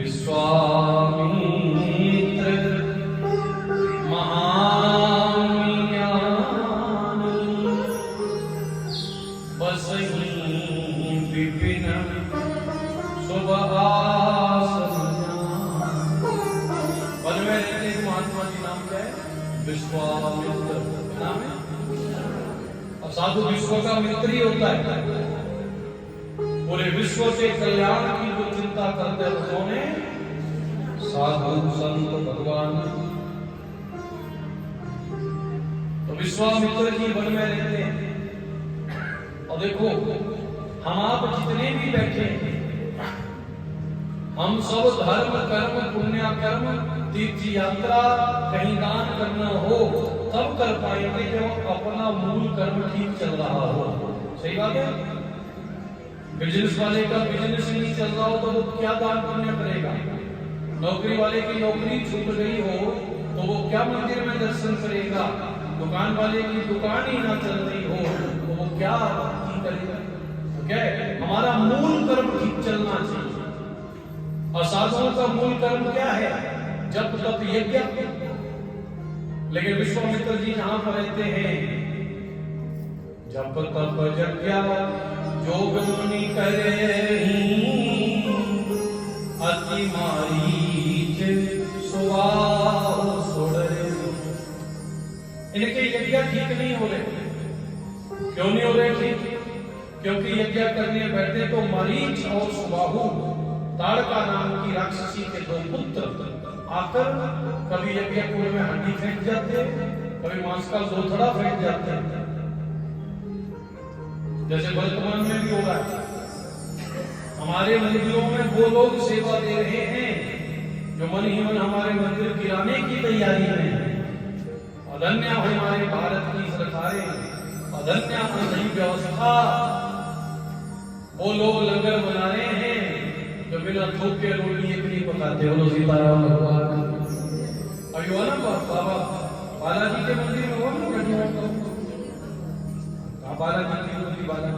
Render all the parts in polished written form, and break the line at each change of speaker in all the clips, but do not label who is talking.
विश्वामित्र महान ज्ञानी बसहि विपिन शुभ आसन। वन में रहते एक महात्मा जी, नाम क्या है? विश्वामित्र नाम है। और साधु विश्व का मित्र ही होता है। पूरे विश्व के कल्याण की जो चिंता करते हैं उन्होंने साधु संत भगवान। तो विश्वामित्र जी वन में रहते हैं। और देखो, हम आप जितने भी बैठे हैं, हम सब धर्म कर्म पुण्य कर्म तीर्थ यात्रा कहीं दान करना हो तब कर पाएंगे जब अपना मूल कर्म ठीक चल रहा हो। सही बात है। बिजनेस वाले का बिजनेस नहीं चल रहा हो तो वो क्या दान पुण्य करेगा? नौकरी वाले की नौकरी छूट गई हो तो वो क्या मंदिर में दर्शन करेगा? दुकान वाले की दुकान ही ना चल रही हो तो वो क्या भक्ति करेगा? तो क्या है, हमारा मूल कर्म ठीक चलना चाहिए। और साधुओं का मूल कर्म क्या है? जप तप यज्ञ। लेकिन विश्वामित्र जी जहां पर रहते हैं, जप तप यज्ञ जोग मुनि करहि अति मारीच सुवाहु सोडरे। इनके यज्ञ ठीक नहीं हो रहे। क्यों नहीं हो रहे ठीक? क्योंकि यज्ञ करने बैठे तो मरीच और सुबाहु, ताड़का नाम की राक्षसी के दो पुत्र आकर कभी यज्ञ कुंड में हड्डी फेंक जाते, कभी मांस का जोथड़ा फेंक जाते। जैसे वर्तमान में भी हो रहा है। हमारे मंदिरों में वो लोग सेवा दे रहे हैं जो मन ही मन हमारे मंदिर गिराने की तैयारी में। अधन्य हमारे भारत की सरकारें, अधन्य नई व्यवस्था। वो लोग लंगर बना रहे हैं जो बिना थोक के रोटी एक नहीं पकाते। बोलो सीताराम भगवान। अभी वो ना बाबा बालाजी के मंदिर में वो लोग बालाजी की मूर्ति बाला।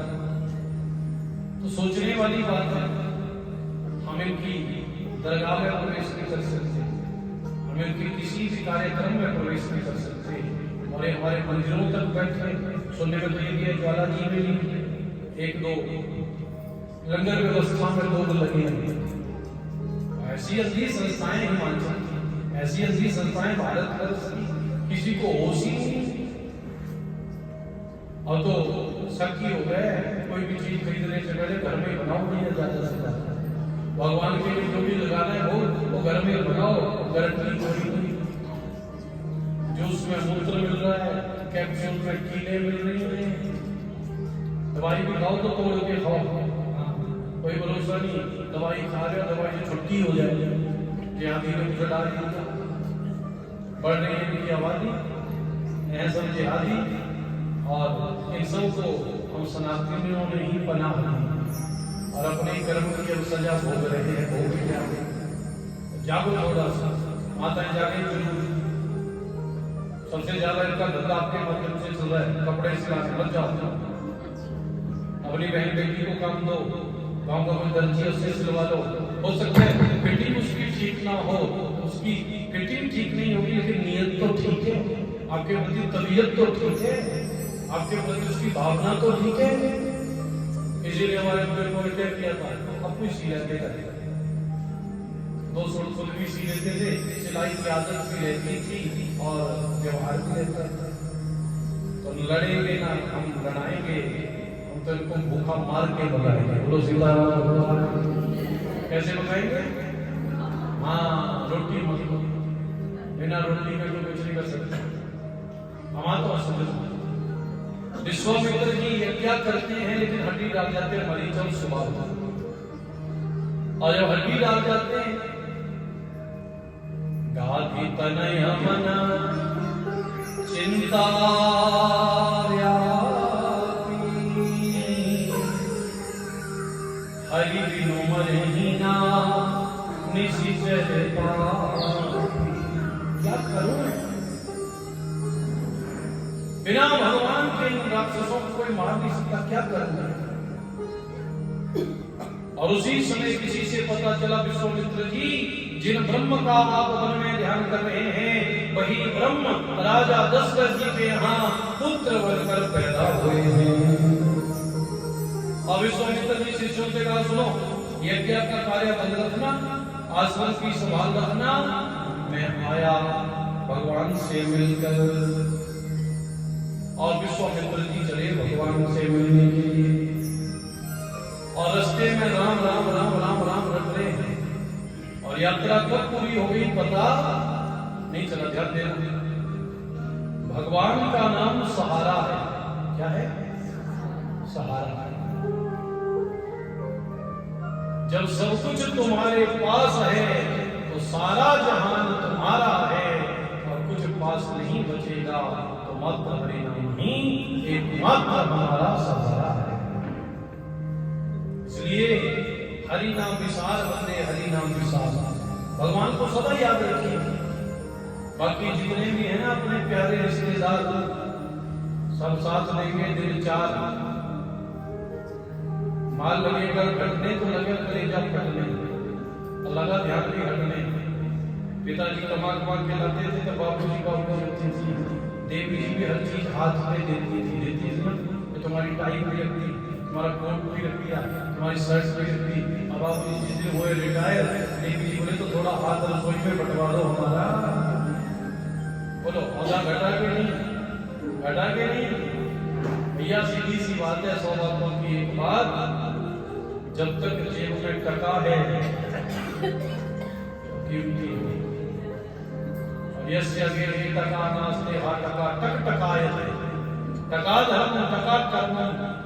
तो सोचने वाली बात है, हम इनकी दरगाह में प्रवेश नहीं कर सकते, हम इनकी किसी भी कार्यक्रम में प्रवेश नहीं कर सकते। और ये हमारे मंदिरों तक बैठे सुनने में तो ये ज्वाला जी में एक दो लंगर व्यवस्था में लोग लगे हैं। ऐसी ऐसी संस्थाएं हिमाचल, ऐसी ऐसी संस्थाएं भारत भर किसी को होश ही नहीं। और तो शक ही हो गए, कोई भी चीज खरीदने से पहले घर में बनाओ, नहीं ज्यादा से ज्यादा भगवान के लिए जो भी लगाना है वो घर में बनाओ। गारंटी कोई नहीं। जूस में मूत्र मिल रहा है, कैप्सूल में कीड़े मिल रही हैं, दवाई भी खाओ तो तोड़ के खाओ। कोई भरोसा नहीं, दवाई खा रहे हो, दवाई से छुट्टी हो जाएगी। यहाँ धीरे धीरे डाल बढ़ रही है इनकी आबादी, सब जिहादी। और इन सब को हम सनातनियों ने ही पनाह दी और अपने कर्म की अब सजा भोग रहे हैं। भोग जागे, जागो थोड़ा सा, माताएं जागे जरूर। सबसे ज्यादा इनका धंधा आपके माध्यम से चल रहा है, कपड़े सिलाने। मत जाओ, अपनी बहन बेटी को काम दो, गाँव का कोई दर्जी उससे सिलवा लो। हो सकता है फिटिंग उसकी ठीक ना हो, उसकी फिटिंग ठीक नहीं होगी लेकिन नियत तो ठीक है, आपके प्रति तबीयत तो ठीक है, आपके प्रति उसकी भावना तो ठीक है। इसीलिए हमारे बुजुर्गों ने क्या किया था, अब कुछ सी लेते थे, 200 खुद भी सी लेते थे, सिलाई की आदत भी रहती थी और व्यवहार भी रहता था। तो लड़ेंगे ना, हम लड़ाएंगे, हम तो इनको भूखा मार के भगाएंगे। बोलो सीताराम भगवान। कैसे भगाएंगे? हाँ, रोटी मत, बिना रोटी में तो कुछ नहीं कर सकते। हमारा तो असर विश्वामित्र जी यज्ञ करते हैं लेकिन हड्डी डाल जाते हैं मरीच और सुबह। और जब हड्डी डाल जाते हैं, गाधी तनय मन चिंता हरि बिनु मरहीना निशिचर क्या करूं? बिना भगवान के इन राक्षसों को कोई मार नहीं सकता, क्या करूं? और उसी समय किसी से पता चला, विश्वामित्र जी, जिन ब्रह्म का आप मन में ध्यान कर रहे हैं, वही ब्रह्म राजा दशरथ जी के यहाँ पुत्र बनकर पैदा हुए हैं। और विश्वामित्र जी शिष्यों से कहा, सुनो, यज्ञ का कार्य बंद रखना, आश्रम की संभाल रखना, मैं आया भगवान से मिलकर। और विश्वामित्र जी चले भगवान से मिलने के लिए, और रास्ते में राम राम राम राम राम रट रहे हैं, और यात्रा कब पूरी हो गई पता नहीं चला। ध्यान देना, भगवान का नाम सहारा है। क्या है? सहारा। जब सब कुछ तुम्हारे पास है तो सारा जहान तुम्हारा है, और कुछ पास नहीं बचेगा तो मात्र हरि नाम ही एकमात्र हमारा सहारा है। इसलिए हरि नाम विसार बंदे, हरि नाम विसार, भगवान को सदा याद रखिए। बाकी जितने भी हैं ना अपने प्यारे रिश्तेदार, सब साथ लेंगे, दिल चार, माल लगेगा कटने तो लगे कलेजा फटने, लगा ध्यान भी हटने। पिताजी कमा कमा के लाते थे तो बाबूजी होती थी, देवी जी भी हर चीज हाथ में देती थी ना। तो तुम्हारी टाई भी रखती, तुम्हारा कोट भी रख दिया, तुम्हारी शर्ट भी रख दी। अब आप जिस दिन हुए रिटायर, देवी जी बोले तो थोड़ा हाथ रसोई में बंटवा दो हमारा। बोलो औदा घटा के नहीं, घटा के नहीं भैया, सीधी सी बात है। 100 बातों की एक बात, जब तक जेब में टका है कीमती है। और यस्य अगे टका नास्ते हा टका टक टकायते, टका धर्म टका कर्म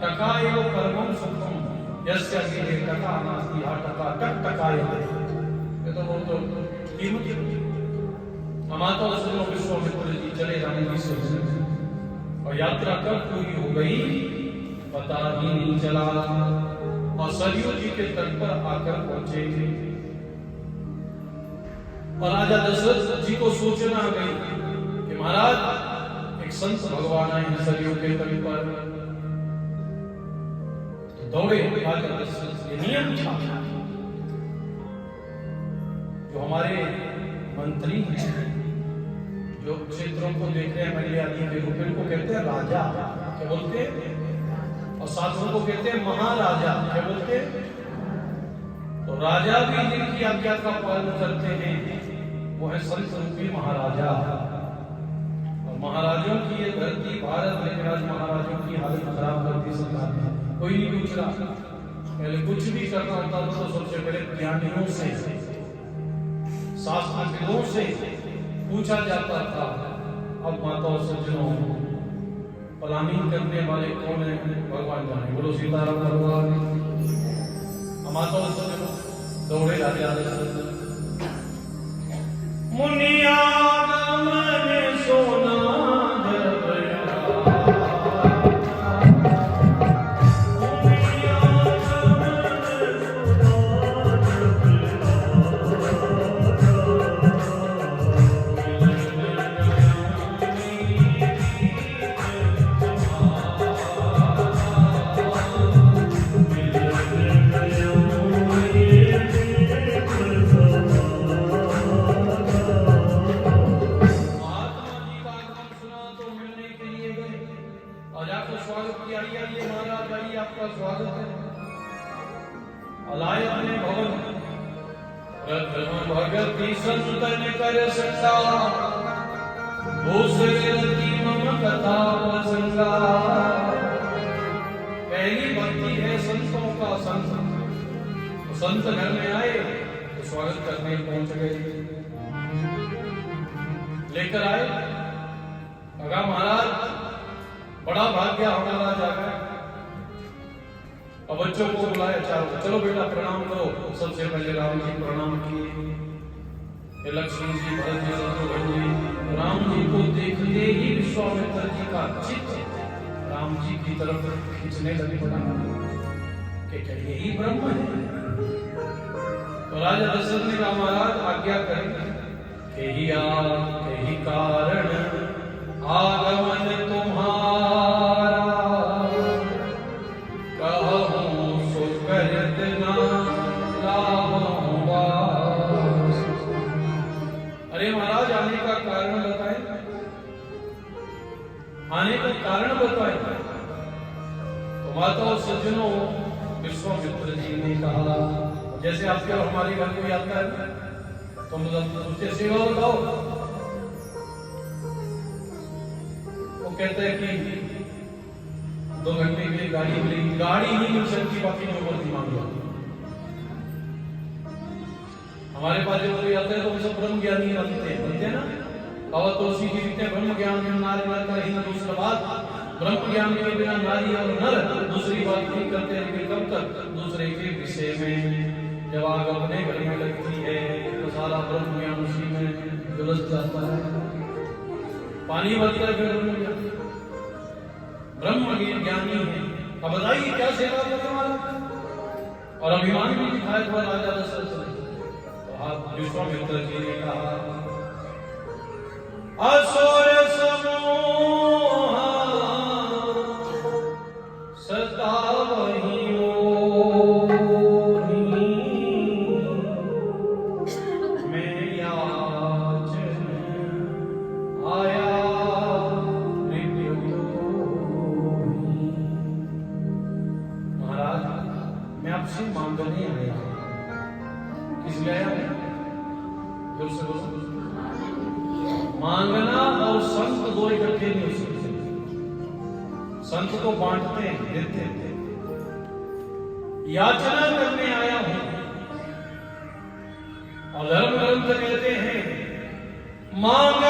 टका एव कर्मं सुखम, यस्य अगे टका नास्ते हा टका टक टकायते। ये तो बहुत कीमती है। माता सुनो, विश्वामित्र जी चले राम जी से, और यात्रा कब पूरी हो गई पता ही नहीं चला, और सरयू जी के तट पर आकर पहुंचे। और राजा दशरथ जी को सूचना आ गई कि महाराज एक संत भगवान आए हैं सरयू के तट पर। तो दौड़े राजा दशरथ। ये नियम था, जो हमारे मंत्री हैं, जो क्षेत्रों को देख रहे हैं, मंडली आदि के रूप में, को कहते हैं राजा। क्या बोलते हैं? और साधुओं को कहते हैं महाराजा। क्या बोलते हैं? तो राजा भी जिनकी आज्ञा का पालन करते हैं वो है संत रूपी महाराजा। और महाराजों की ये धरती भारत, लेकिन आज महाराजों की हालत खराब कर दी सरकार ने। कोई नहीं पूछ रहा। पहले कुछ भी करना होता था तो सबसे पहले ज्ञानियों से, शास्त्रज्ञों से पूछा जाता था। अब माताओं सज्जनों, प्लानिंग करने वाले कौन है? भगवान जाने। बोलो सीताराम भगवान। माताओं सज्जनों, दौड़े राजा मुनिया मन सोना भगति संतन कर सका, मम कथा प्रसंगा। पहली भक्ति है संतों का संत। तो संत घर में आए तो स्वागत करने पहुंच गए, लेकर आए। अगा महाराज बड़ा भाग्य हमारा जागा। अब बच्चों को बुलाया, चलो बेटा प्रणाम करो। सबसे पहले राम जी प्रणाम किए, लक्ष्मण जी, भरत जी, शत्रुघ्न जी। राम जी को देखते ही विश्वामित्र जी का चित्त राम जी की तरफ खींचने लगे। बड़ा कि क्या यही ब्रह्म है? तो राजा दशरथ ने कहा महाराज आज्ञा करें। यही कारण आगमन तुम्हारा, कहूं सो करत ना का कारण बताए। तो माता और सज्जनों, विश्वामित्र जी ने कहा, जैसे आपके और हमारे घर कोई आता है तो मतलब उससे सेवा बताओ, वो कहता है कि 2 घंटे के लिए गाड़ी मिलेगी, गाड़ी नहीं मिल सकती, बाकी जो मर्जी मांग लो। हमारे पास जब कोई आता है तो हम सब ब्रह्म ज्ञानी बनते हैं ना। बाबा तुलसी जी लिखते हैं, ब्रह्म ज्ञान में नारी नर का ही दूसरा बात, ब्रह्म ज्ञान के बिना नारी और नर दूसरी बात नहीं करते, लेकिन कब तक दूसरे के विषय में। जब आग अपने घर में लगती है तो सारा ब्रह्म ज्ञान उसी में झुलस जाता है, पानी बदलता है, फिर ब्रह्म ज्ञानी है। अब बताइए क्या सेवा करने वाला, और अभिमान भी दिखाए हुआ राजा दशरथ ने। तो आप विश्वामित्र जी ने कहा, असुर समूह सदा वही मैं याचन आया मृत्यु। महाराज मैं आपसे मांगने आया। किस लिए आया? जोर से बोलो। मांगना और संत दो इकट्ठे नहीं हो सकते। संत तो बांटते हैं, देते हैं। याचना करने आया हूं, और धर्म ग्रंथ कहते हैं मांग